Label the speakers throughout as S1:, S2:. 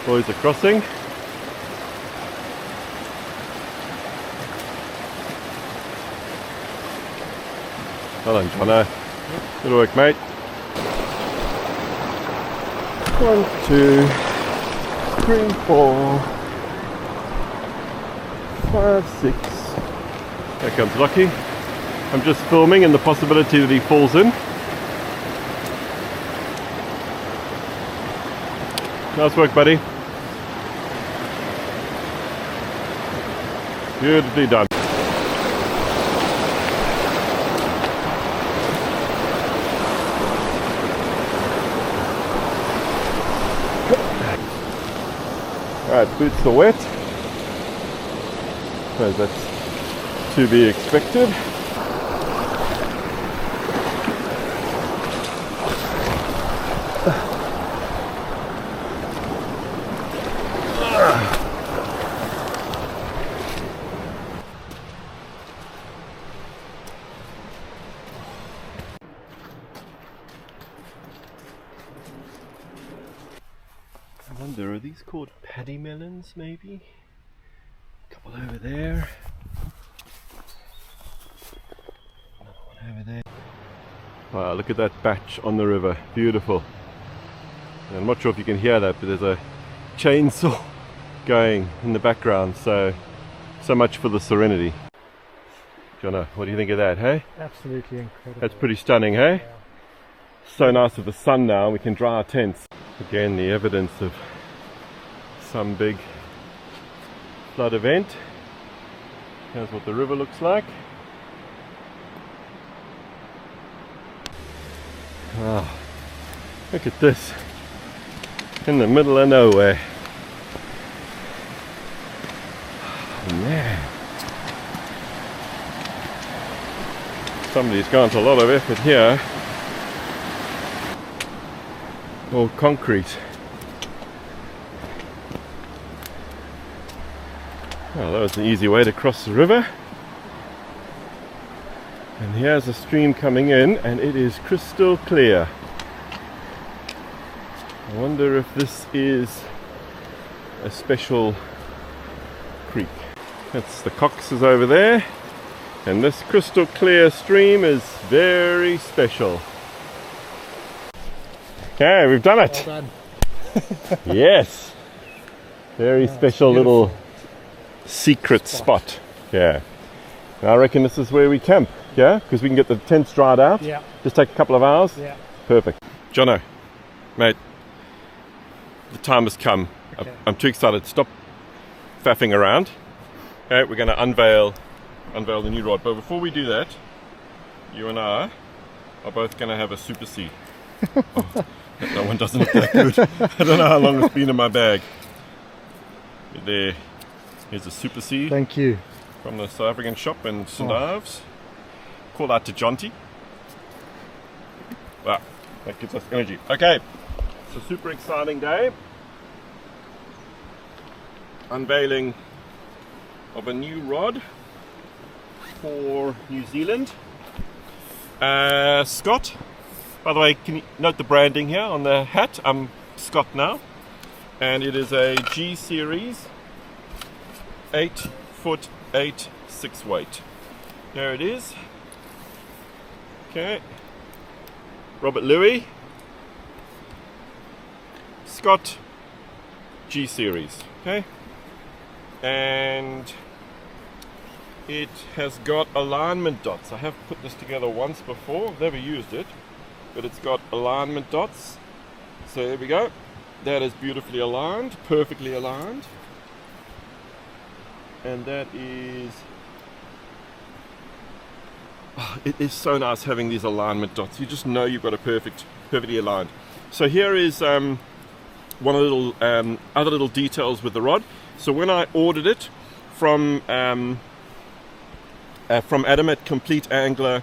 S1: Boys are crossing. Well done, Jono. Good work, mate. 1, 2, 3, 4, 5, 6. There comes Lucky. I'm just filming in the possibility that he falls in. Nice work, buddy. Beautifully done. Alright, boots are wet. So that's to be expected. I wonder, are these called paddy melons maybe? A couple over there. Another one over there. Wow, look at that batch on the river. Beautiful. And I'm not sure if you can hear that, but there's a chainsaw going in the background, so much for the serenity. Jono, what do you think of that, hey?
S2: Absolutely incredible.
S1: That's pretty stunning, hey?
S2: Yeah.
S1: So nice with the sun now, we can dry our tents. Again, the evidence of some big flood event. Here's what the river looks like. Oh, look at this. In the middle of nowhere. Oh, man. Somebody's gone to a lot of effort here. All concrete. Well, that was an easy way to cross the river. And here's a stream coming in, and it is crystal clear. I wonder if this is a special creek. That's the Coxs over there, and this crystal clear stream is very special. Okay, we've done it.
S2: Well done.
S1: Yes. Very special
S2: beautiful.
S1: little secret spot. Yeah. And I reckon this is where we camp. Yeah, because we can get the tents dried out.
S2: Yeah.
S1: Just take a couple of hours.
S2: Yeah.
S1: Perfect. Jono, mate, the time has come.
S2: Okay.
S1: I'm too excited. Stop faffing around. Okay, we're going to unveil the new rod. But before we do that, you and I are both going to have a Super C. Oh, that one doesn't look that good. I don't know how long it's been in my bag. Here's a Super C.
S2: Thank you.
S1: From the South African shop in St. Ives. Call out to Jonty. Wow, that gives us energy. Okay, it's a super exciting day. Unveiling of a new rod for New Zealand. Scott, by the way, can you note the branding here on the hat? I'm Scott now. And it is a G series 8'8" 6 weight. There it is. Okay. Robert Louis. Scott G series. Okay. And it has got alignment dots. I have put this together once before. I've never used it, but it's got alignment dots. So there we go. That is beautifully aligned, perfectly aligned. And that is... Oh, it is so nice having these alignment dots. You just know you've got a perfectly aligned. So here is one of the little other little details with the rod. So when I ordered it from Adam at Complete Angler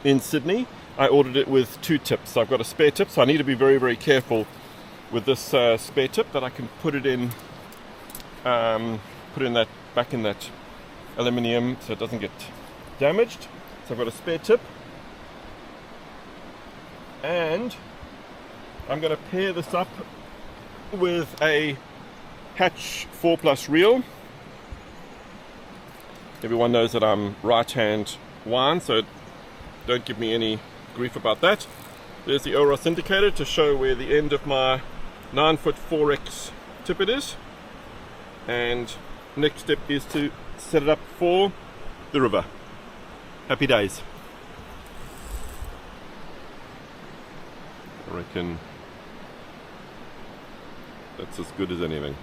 S1: in Sydney, I ordered it with 2 tips. So I've got a spare tip, so I need to be very, very careful with this spare tip that I can put it in, back in that aluminium so it doesn't get damaged. So I've got a spare tip, and I'm going to pair this up with a Hatch 4 Plus reel. Everyone knows that I'm right-hand one, so don't give me any grief about that. There's the OROS indicator to show where the end of my 9-foot 4X tippet is. And next step is to set it up for the river. Happy days. I reckon that's as good as anything.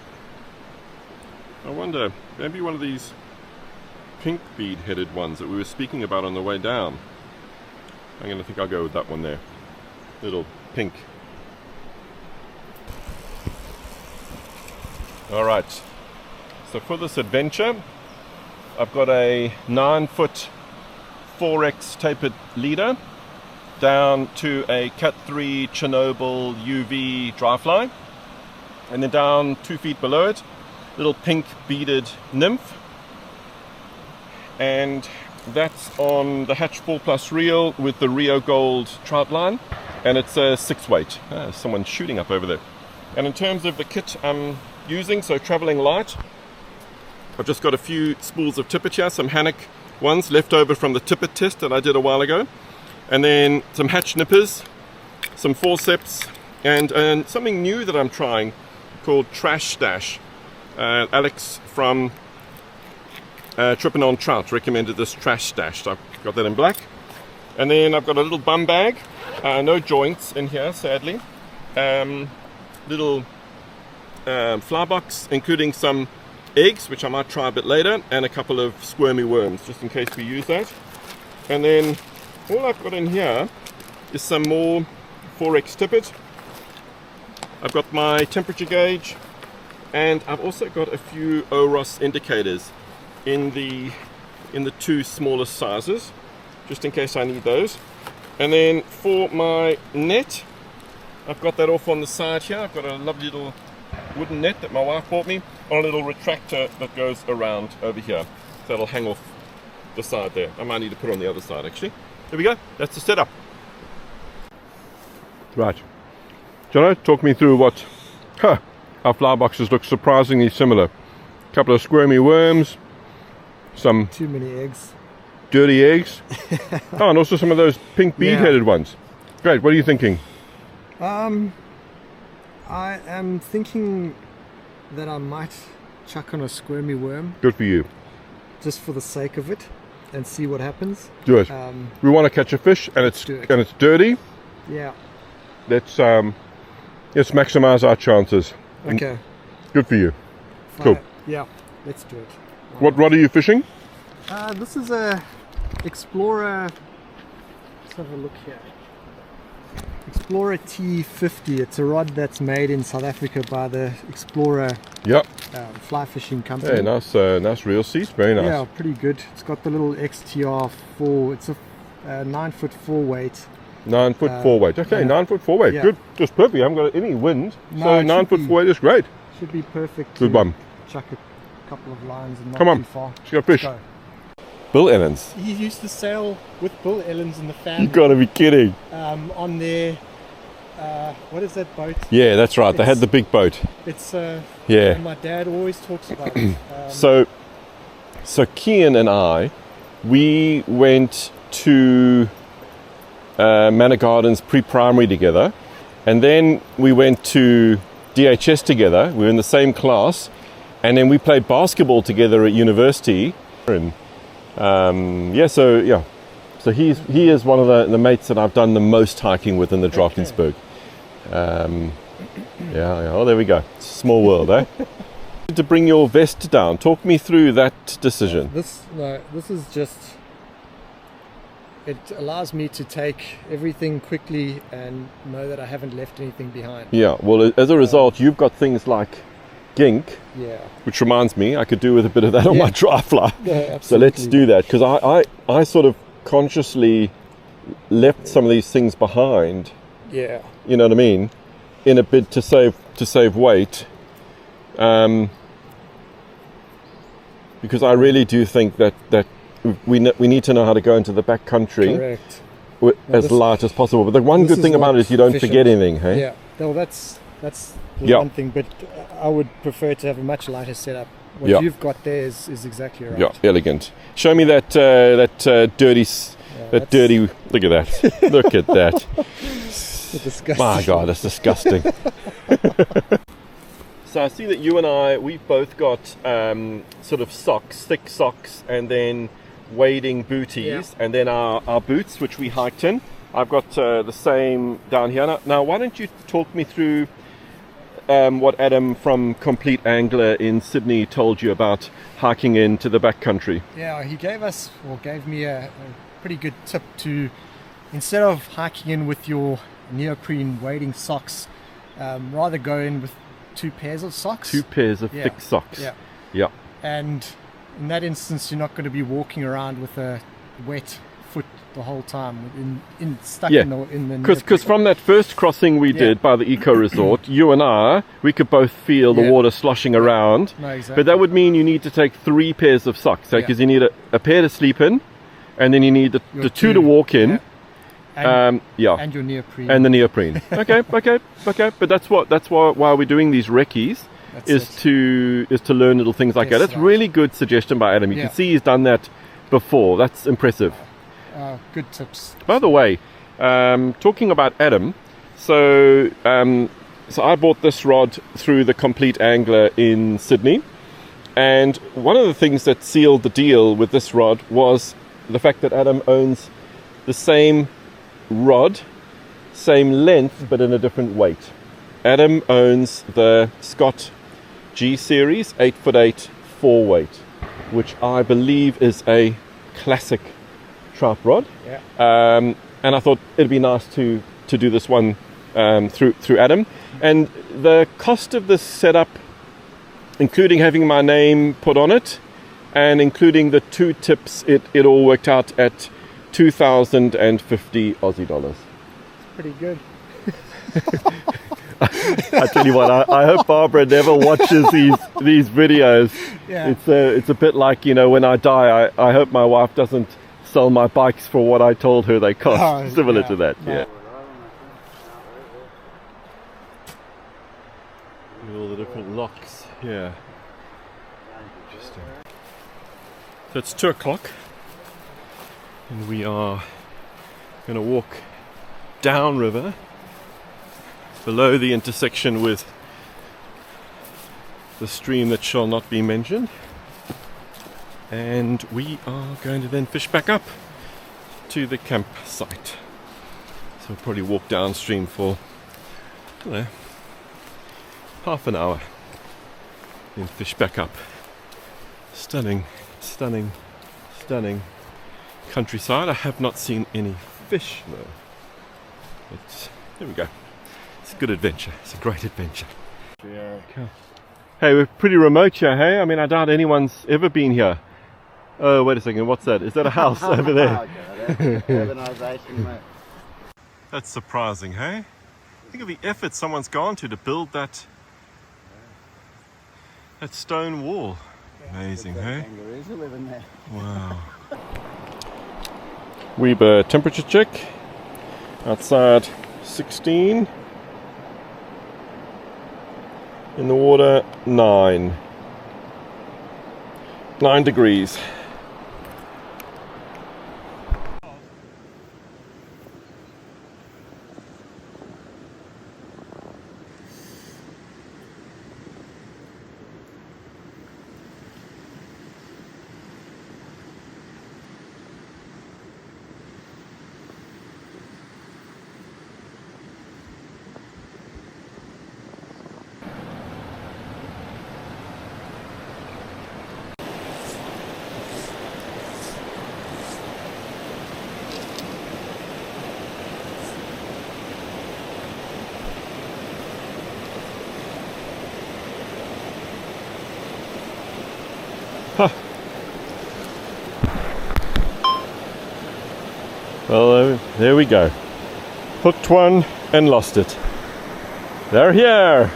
S1: I wonder, maybe one of these pink bead headed ones that we were speaking about on the way down. I'm going to think I'll go with that one there. Little pink. Alright, so for this adventure I've got a 9-foot 4X tapered leader down to a Cat 3 Chernobyl UV dry fly, and then down 2 feet below it, little pink beaded nymph, and that's on the Hatch 4 Plus reel with the Rio Gold trout line, and it's a 6 weight. Someone's shooting up over there. And in terms of the kit I'm using, so traveling light, I've just got a few spools of tippet here, some Hannock ones left over from the tippet test that I did a while ago, and then some hatch nippers, some forceps, and something new that I'm trying called Trash Stash. Alex from Trippin' on Trout recommended this Trash Stash, so I've got that in black. And then I've got a little bum bag, no joints in here sadly, little fly box including some eggs, which I might try a bit later, and a couple of squirmy worms just in case we use that. And then all I've got in here is some more 4X tippet. I've got my temperature gauge, and I've also got a few OROS indicators in the 2 smallest sizes, just in case I need those. And then for my net, I've got that off on the side here. I've got a lovely little wooden net that my wife bought me on a little retractor that goes around over here. So it'll hang off the side there. I might need to put it on the other side actually. There we go, that's the setup. Right. Jono, talk me through what our fly boxes look surprisingly similar. A couple of squirmy worms, some
S2: too many eggs,
S1: dirty eggs. Oh, and also some of those pink bead-headed ones. Great, what are you thinking?
S2: I am thinking that I might chuck on a squirmy worm.
S1: Good for you.
S2: Just for the sake of it, and see what happens.
S1: Do it. We want to catch a fish, and it's dirty.
S2: Yeah.
S1: Let's maximize our chances.
S2: Okay.
S1: Good for you. Cool.
S2: Yeah, let's do it.
S1: What rod are you fishing?
S2: This is a Explorer. Let's have a look here. Explorer T50. It's a rod that's made in South Africa by the Explorer fly fishing company.
S1: Hey, nice reel seat. Very nice.
S2: Yeah, pretty good. It's got the little XTR4. It's a 9-foot 4 weight.
S1: 9-foot 4 weight. Okay, 9-foot 4 weight. Good. Just perfect. I haven't got any wind. So 9-foot 4 weight is great.
S2: Should be perfect.
S1: Good one.
S2: Chuck a couple of lines and not too far.
S1: Let's go fish. Bill Ellens.
S2: He used to sail with Bill Ellens in the family.
S1: You gotta be kidding.
S2: On their, what is that boat?
S1: Yeah, that's right. They had the big boat.
S2: It's
S1: yeah.
S2: My dad always talks about it.
S1: So Kian and I, we went to Manor Gardens pre-primary together, and then we went to DHS together. We were in the same class, and then we played basketball together at university. And so he is one of the mates that I've done the most hiking with in the Drakensberg. Oh, there we go. It's a small world, eh? To bring your vest down, talk me through that decision.
S2: This is just, it allows me to take everything quickly and know that I haven't left anything behind.
S1: Yeah, well, as a result, you've got things like gink, which reminds me, I could do with a bit of that on my dry fly.
S2: Yeah,
S1: so let's do that, because I sort of consciously left some of these things behind.
S2: Yeah.
S1: You know what I mean? In a bid to save weight. Because I really do think that we need to know how to go into the back country.
S2: Correct.
S1: As light as possible. But the one good thing about it is you don't forget anything, hey?
S2: Yeah. Well, that's
S1: Yeah.
S2: one thing, but I would prefer to have a much lighter setup. What
S1: Yeah.
S2: you've got there is exactly right.
S1: Yeah, elegant. Show me that dirty. That dirty. Look at that. Look at that.
S2: Disgusting.
S1: My God, that's disgusting. So I see that you and we've both got sort of socks, thick socks, and then wading booties, and then our boots, which we hiked in. I've got the same down here. Now, why don't you talk me through what Adam from Complete Angler in Sydney told you about hiking into the backcountry?
S2: Yeah, he gave me a pretty good tip to, instead of hiking in with your neoprene wading socks, rather go in with 2 pairs of socks.
S1: 2 pairs of thick socks.
S2: Yeah.
S1: Yeah.
S2: And in that instance, you're not going to be walking around with a wet foot the whole time, stuck in the
S1: because from that first crossing we did by the eco resort, you and we could both feel the water sloshing around.
S2: No, exactly.
S1: But that would mean you need to take 3 pairs of socks, because you need a pair to sleep in, and then you need the 2 to walk in.
S2: And your neoprene.
S1: And the neoprene. Okay. But that's why we're doing these recce's, is to learn little things like that. That's really good suggestion by Adam. You can see he's done that before. That's impressive.
S2: Good tips.
S1: By the way, talking about Adam, so I bought this rod through the Complete Angler in Sydney, and one of the things that sealed the deal with this rod was the fact that Adam owns the same rod, same length, but in a different weight. Adam owns the Scott G Series 8'8" 4-weight, which I believe is a classic trout rod. And I thought it'd be nice to do this one through Adam. And the cost of this setup, including having my name put on it and including the 2 tips, it all worked out at 2,050 Aussie dollars.
S2: It's pretty good.
S1: I tell you what, I hope Barbara never watches these videos.
S2: Yeah.
S1: It's a bit like, when I die, I hope my wife doesn't sell my bikes for what I told her they cost. Similar to that.
S2: No.
S1: Yeah. All the different locks. Yeah. Interesting. So it's 2 o'clock, and we are going to walk downriver below the intersection with the stream that shall not be mentioned, and we are going to then fish back up to the campsite. So we'll probably walk downstream for half an hour, then fish back up. Stunning countryside. I have not seen any fish though, but there we go. It's a good adventure. It's a great adventure. Yeah. Okay. Hey, we're pretty remote here, hey? I mean, I doubt anyone's ever been here. Oh, wait a second. What's that? Is that a house over there?
S3: Urbanisation, mate.
S1: That's surprising, hey? Think of the effort someone's gone to build that stone wall. Amazing, hey?
S3: Kangaroos are living there.
S1: Wow. Weber temperature check. Outside 16. In the water 9 degrees. Well, there we go. Hooked one and lost it. They're here.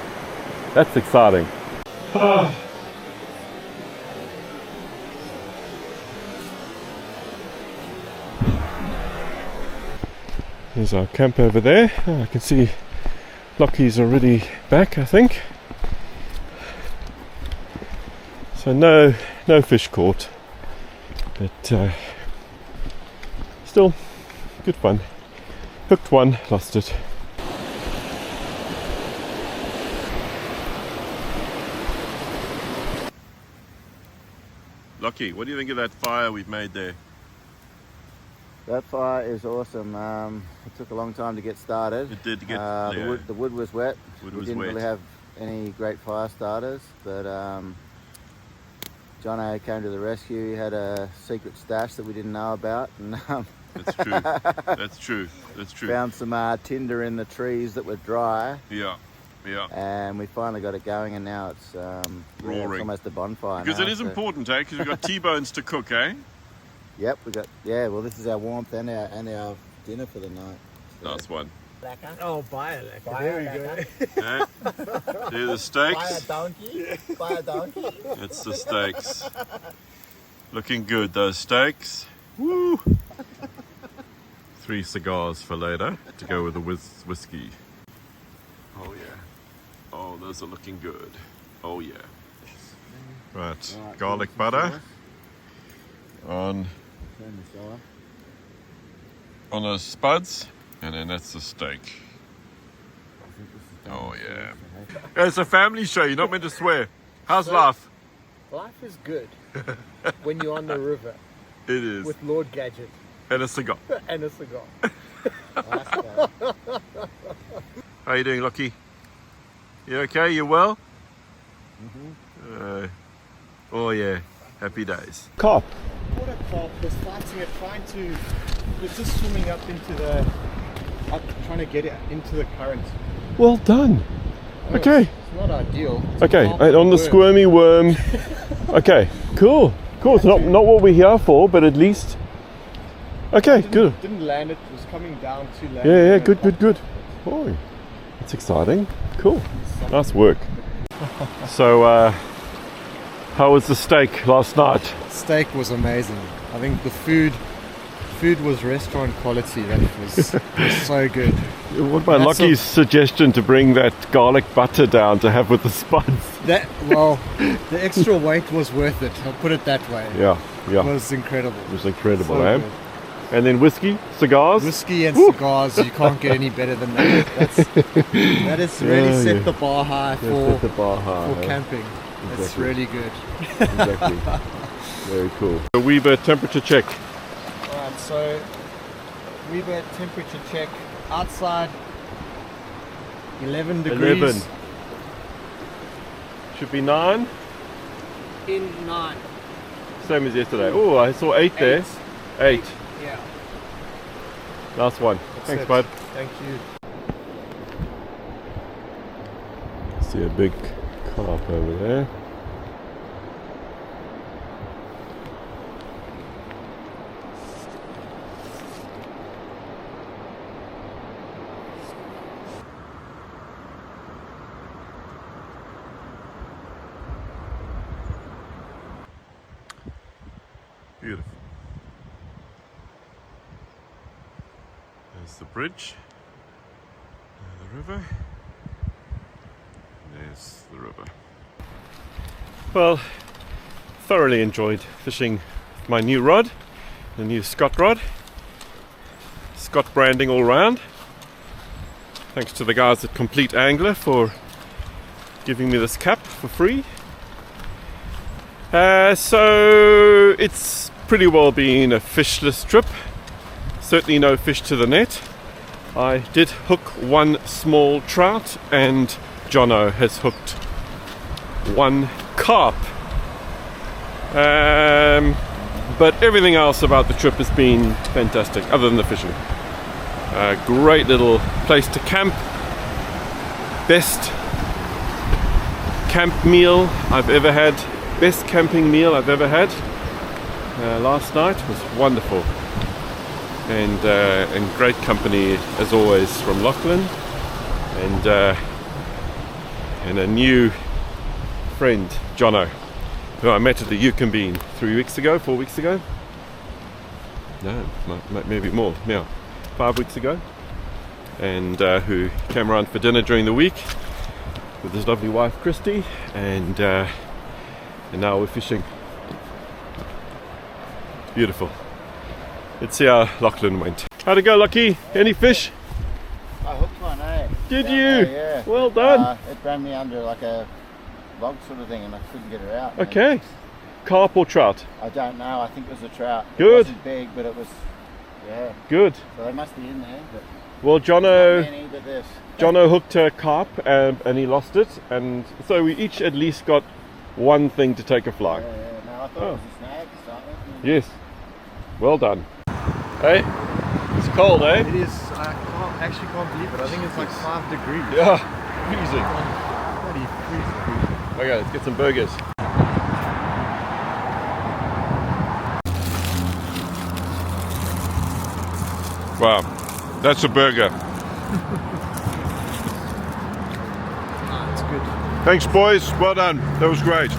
S1: That's exciting. Here's our camp over there. I can see Lockie's already back, I think. So no fish caught, but still good fun. Hooked one, lost it. Lockie, what do you think of that fire we've made there?
S3: That fire is awesome. It took a long time to get started.
S1: It did get
S3: the wood was wet.
S1: Wood
S3: we
S1: was
S3: didn't
S1: wet.
S3: really have any great fire starters, but Jono came to the rescue. He had a secret stash that we didn't know about, and
S1: That's true. That's true. That's true.
S3: found some tinder in the trees that were dry,
S1: Yeah.
S3: and we finally got it going. And now it's
S1: Roaring.
S3: It's almost a bonfire.
S1: Because
S3: now,
S1: it is
S3: so-
S1: important, eh? Because we've got T-bones to cook, eh?
S3: Yep, we got. Yeah, well, this is our warmth and our dinner for the night. So-
S1: Nice one.
S2: Oh, buy it. There we go.
S1: Eh? There are the steaks.
S3: donkey. Buy a donkey.
S1: That's the steaks. Looking good, those steaks. Woo! 3 cigars for later to go with the whiskey. Oh yeah. Oh, those are looking good. Oh yeah. Right, garlic butter on those spuds, and then that's the steak. Oh yeah. It's a family show, you're not meant to swear. How's life?
S2: Life is good when you're on the river
S1: It is.
S2: with Lord Gadget
S1: And a cigar.
S2: and a cigar.
S1: How you doing, Lockie? You okay? You well? Oh yeah, happy days. Carp.
S2: Water carp was fighting it, it's just swimming up trying to get it into the current.
S1: Well done. Okay.
S2: It's not ideal. It's
S1: Okay,
S2: carp
S1: and on the
S2: worm.
S1: squirmy worm. Okay, cool. Cool. It's not what we're here for, but at least. Okay, good.
S2: Didn't land it, was coming down to land.
S1: Yeah, good. Oh, that's exciting. Cool. Nice work. So, how was the steak last night?
S2: Steak was amazing. I think the food was restaurant quality. That was so good.
S1: What about
S2: That's
S1: Lockie's suggestion to bring that garlic butter down to have with the spuds?
S2: The extra weight was worth it. I'll put it that way.
S1: Yeah.
S2: It was incredible.
S1: It was incredible,
S2: So
S1: eh?
S2: good.
S1: And then whiskey, cigars.
S2: Whiskey and
S1: Woo!
S2: cigars, you can't get any better than that. That has really
S1: Oh,
S2: set
S1: yeah.
S2: the bar high
S1: Set the
S2: for
S1: bar high, eh?
S2: camping. It's
S1: Exactly.
S2: really good.
S1: Exactly. Very cool. A Weber temperature check.
S2: Alright, so Weber temperature check outside 11 degrees.
S1: 11. Should be 9.
S2: In 9.
S1: Same as yesterday. Oh, I saw 8 there. 8.
S2: Yeah.
S1: Last one.
S2: That's
S1: Thanks,
S2: it.
S1: bud.
S2: Thank you.
S1: See a big carp over there. Beautiful. There's the bridge. There's the river. There's the river. Well, thoroughly enjoyed fishing with my new rod, the new Scott rod. Scott branding all round. Thanks to the guys at Complete Angler for giving me this cap for free. So it's pretty well been a fishless trip. Certainly no fish to the net. I did hook one small trout, and Jono has hooked one carp. But everything else about the trip has been fantastic, other than the fishing. A great little place to camp. Best camp meal I've ever had. Best camping meal I've ever had. Last night was wonderful. And great company as always from Lachlan, and a new friend, Jono, who I met at the Yukon Bean 4 weeks ago. No, maybe more. Yeah, 5 weeks ago. and who came around for dinner during the week with his lovely wife Christy, and now we're fishing. Beautiful. Let's see how Lachlan went. How'd it go, Lucky? Any fish?
S3: I hooked one, eh?
S1: Did
S3: Down
S1: you?
S3: there, yeah.
S1: Well done.
S3: It ran me under like a log sort of thing, and I couldn't get her out.
S1: Okay. Carp or trout?
S3: I don't know. I think it was a trout.
S1: Good.
S3: It wasn't big, but it was. Yeah.
S1: Good.
S3: So they must be in there. But
S1: Well,
S3: not
S1: Jono
S3: many, but there's.
S1: hooked a carp and he lost it, and so we each at least got one thing to take a fly.
S3: Yeah, yeah. No, I thought it was a snag or something.
S1: Yes. Well done. Hey, it's cold, eh?
S2: It is. I actually can't believe it. I think it's like 5 degrees.
S1: Yeah, freezing.
S2: Bloody freezing.
S1: Okay, let's get some burgers. Wow, that's a burger.
S2: It's good.
S1: Thanks, boys. Well done. That was great.